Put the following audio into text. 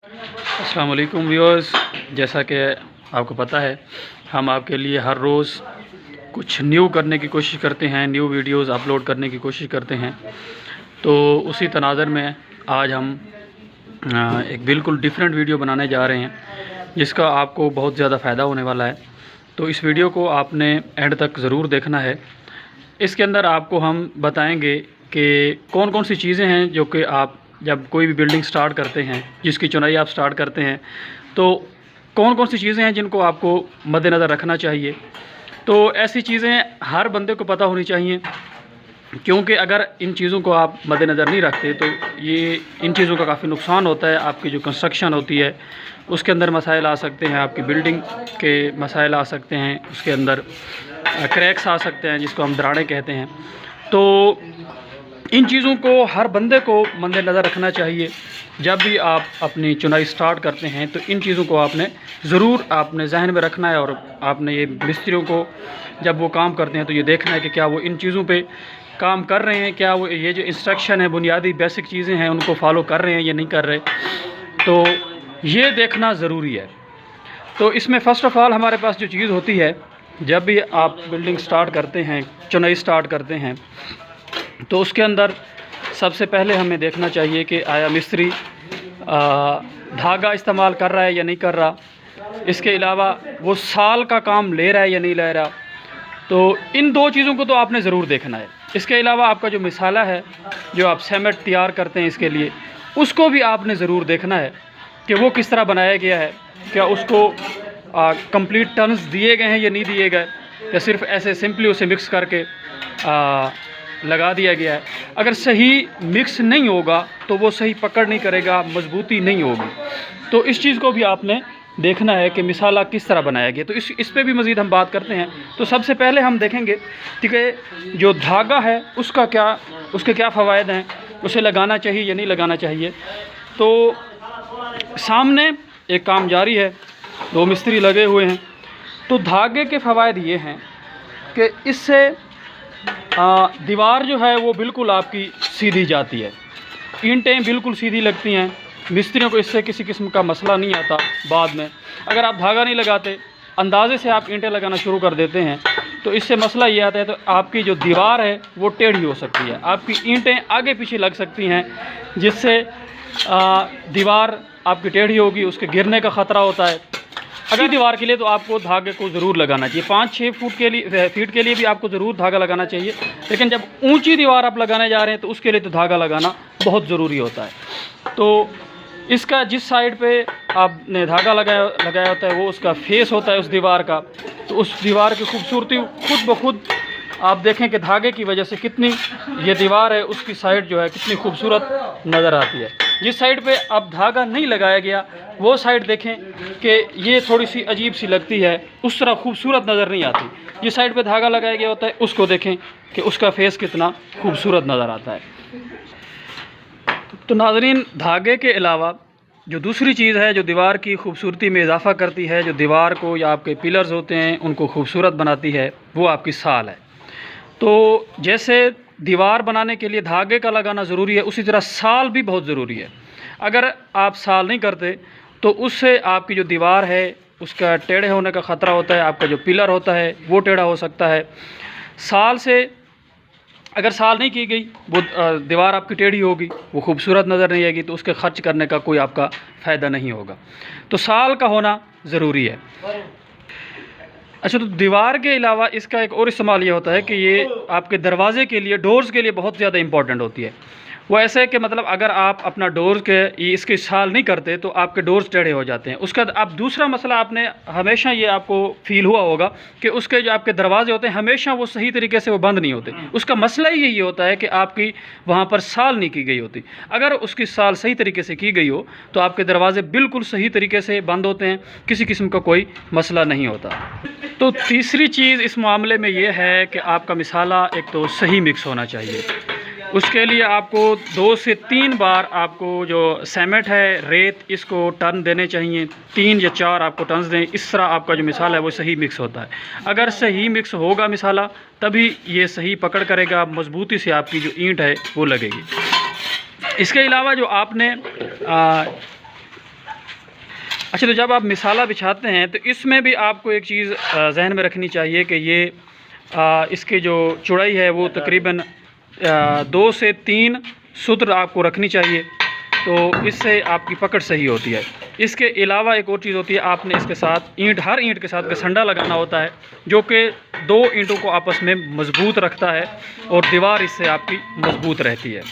अस्सलाम वालेकुम व्यूअर्स, जैसा कि आपको पता है हम आपके लिए हर रोज़ कुछ न्यू करने की कोशिश करते हैं, न्यू वीडियोस अपलोड करने की कोशिश करते हैं। तो उसी तनाज़र में आज हम एक बिल्कुल डिफरेंट वीडियो बनाने जा रहे हैं जिसका आपको बहुत ज़्यादा फ़ायदा होने वाला है। तो इस वीडियो को आपने एंड तक ज़रूर देखना है। इसके अंदर आपको हम बताएंगे कि कौन कौन सी चीज़ें हैं जो कि आप जब कोई भी बिल्डिंग स्टार्ट करते हैं, जिसकी चुनाई आप स्टार्ट करते हैं, तो कौन कौन सी चीज़ें हैं जिनको आपको मद्देनज़र रखना चाहिए। तो ऐसी चीज़ें हर बंदे को पता होनी चाहिए, क्योंकि अगर इन चीज़ों को आप मद्देनज़र नहीं रखते तो ये इन चीज़ों का काफ़ी नुकसान होता है। आपकी जो कंस्ट्रक्शन होती है उसके अंदर मसाइल आ सकते हैं, आपकी बिल्डिंग के मसाइल आ सकते हैं, उसके अंदर क्रैक्स आ सकते हैं जिसको हम दरारें कहते हैं। तो इन चीज़ों को हर बंदे को मद्देनज़र रखना चाहिए। जब भी आप अपनी चुनाई स्टार्ट करते हैं तो इन चीज़ों को आपने ज़रूर अपने जहन में रखना है, और आपने ये मिस्त्रियों को जब वो काम करते हैं तो ये देखना है कि क्या वो इन चीज़ों पे काम कर रहे हैं, क्या वो ये जो इंस्ट्रक्शन है, बुनियादी बेसिक चीज़ें हैं, उनको फॉलो कर रहे हैं या नहीं कर रहे। तो ये देखना ज़रूरी है। तो इसमें फ़र्स्ट ऑफ़ ऑल हमारे पास जो चीज़ होती है, जब भी आप बिल्डिंग स्टार्ट करते हैं, चुनाई स्टार्ट करते हैं, तो उसके अंदर सबसे पहले हमें देखना चाहिए कि आया मिस्त्री धागा इस्तेमाल कर रहा है या नहीं कर रहा। इसके अलावा वो साल का काम ले रहा है या नहीं ले रहा। तो इन दो चीज़ों को तो आपने ज़रूर देखना है। इसके अलावा आपका जो मिसाला है, जो आप सीमेंट तैयार करते हैं इसके लिए, उसको भी आपने ज़रूर देखना है कि वो किस तरह बनाया गया है। क्या उसको कंप्लीट टन्स दिए गए हैं या नहीं दिए गए, या सिर्फ ऐसे सिंपली उसे मिक्स करके लगा दिया गया है। अगर सही मिक्स नहीं होगा तो वो सही पकड़ नहीं करेगा, मजबूती नहीं होगी। तो इस चीज़ को भी आपने देखना है कि मिसाला किस तरह बनाया गया। तो इस पे भी मज़ीद हम बात करते हैं। तो सबसे पहले हम देखेंगे कि जो धागा है उसके क्या फ़वायद हैं, उसे लगाना चाहिए या नहीं लगाना चाहिए। तो सामने एक काम जारी है, दो मिस्त्री लगे हुए हैं। तो धागे के फ़वायद ये हैं कि इससे दीवार जो है वो बिल्कुल आपकी सीधी जाती है, ईंटें बिल्कुल सीधी लगती हैं। मिस्त्रियों को इससे किसी किस्म का मसला नहीं आता। बाद में अगर आप धागा नहीं लगाते, अंदाज़े से आप ईंटें लगाना शुरू कर देते हैं, तो इससे मसला ये आता है तो आपकी जो दीवार है वो टेढ़ी हो सकती है, आपकी ईंटें आगे पीछे लग सकती हैं, जिससे दीवार आपकी टेढ़ी होगी, उसके गिरने का ख़तरा होता है। अगर दीवार के लिए तो आपको धागे को ज़रूर लगाना चाहिए। 5-6 फीट के लिए भी आपको ज़रूर धागा लगाना चाहिए। लेकिन जब ऊंची दीवार आप लगाने जा रहे हैं तो उसके लिए तो धागा लगाना बहुत ज़रूरी होता है। तो इसका जिस साइड पे आपने धागा लगाया होता है वो उसका फेस होता है उस दीवार का। तो उस दीवार की खूबसूरती खुद ब खुद आप देखें कि धागे की वजह से कितनी ये दीवार है उसकी साइड जो है कितनी खूबसूरत नज़र आती है। जिस साइड पे अब धागा नहीं लगाया गया वो साइड देखें कि ये थोड़ी सी अजीब सी लगती है, उस तरह खूबसूरत नज़र नहीं आती। जिस साइड पे धागा लगाया गया होता है उसको देखें कि उसका फेस कितना खूबसूरत नज़र आता है। तो नाज़रीन, धागे के अलावा जो दूसरी चीज़ है जो दीवार की खूबसूरती में इजाफ़ा करती है, जो दीवार को या आपके पिलर्स होते हैं उनको खूबसूरत बनाती है, वो आपकी साल है। तो जैसे दीवार बनाने के लिए धागे का लगाना ज़रूरी है, उसी तरह साल भी बहुत ज़रूरी है। अगर आप साल नहीं करते तो उससे आपकी जो दीवार है उसका टेढ़े होने का ख़तरा होता है, आपका जो पिलर होता है वो टेढ़ा हो सकता है। साल से अगर साल नहीं की गई वो दीवार आपकी टेढ़ी होगी, वो खूबसूरत नज़र नहीं आएगी, तो उसके खर्च करने का कोई आपका फ़ायदा नहीं होगा। तो साल का होना ज़रूरी है। अच्छा, तो दीवार के अलावा इसका एक और इस्तेमाल ये होता है कि ये आपके दरवाज़े के लिए, डोर्स के लिए बहुत ज़्यादा इंपॉर्टेंट होती है। वो ऐसे है कि मतलब अगर आप अपना डोर्स के इसके इस्तेमाल नहीं करते तो आपके डोर्स टेढ़े हो जाते हैं। उसका अब दूसरा मसला आपने हमेशा ये आपको फ़ील हुआ होगा कि उसके जो आपके दरवाजे होते हैं हमेशा वो सही तरीके से वो बंद नहीं होते। उसका मसला ही यही होता है कि आपकी वहाँ पर साल नहीं की गई होती। अगर उसकी साल सही तरीके से की गई हो तो आपके दरवाजे बिल्कुल सही तरीके से बंद होते हैं, किसी किस्म का कोई मसला नहीं होता। तो तीसरी चीज़ इस मामले में ये है कि आपका मिसाला एक तो सही मिक्स होना चाहिए। उसके लिए आपको 2 से 3 बार आपको जो सीमेंट है, रेत, इसको टर्न देने चाहिए। 3 या 4 आपको टर्न्स दें, इस तरह आपका जो मिसाला है वो सही मिक्स होता है। अगर सही मिक्स होगा मिसाला तभी ये सही पकड़ करेगा, मजबूती से आपकी जो ईंट है वो लगेगी। इसके अलावा जो आपने अच्छा, तो जब आप मिसाला बिछाते हैं तो इसमें भी आपको एक चीज़ जहन में रखनी चाहिए कि ये इसकी जो चौड़ाई है वो तकरीबन 2 से 3 सूत्र आपको रखनी चाहिए, तो इससे आपकी पकड़ सही होती है। इसके अलावा एक और चीज़ होती है, आपने इसके साथ हर ईंट के साथ कसंडा लगाना होता है, जो कि 2 ईंटों को आपस में मजबूत रखता है और दीवार इससे आपकी मजबूत रहती है।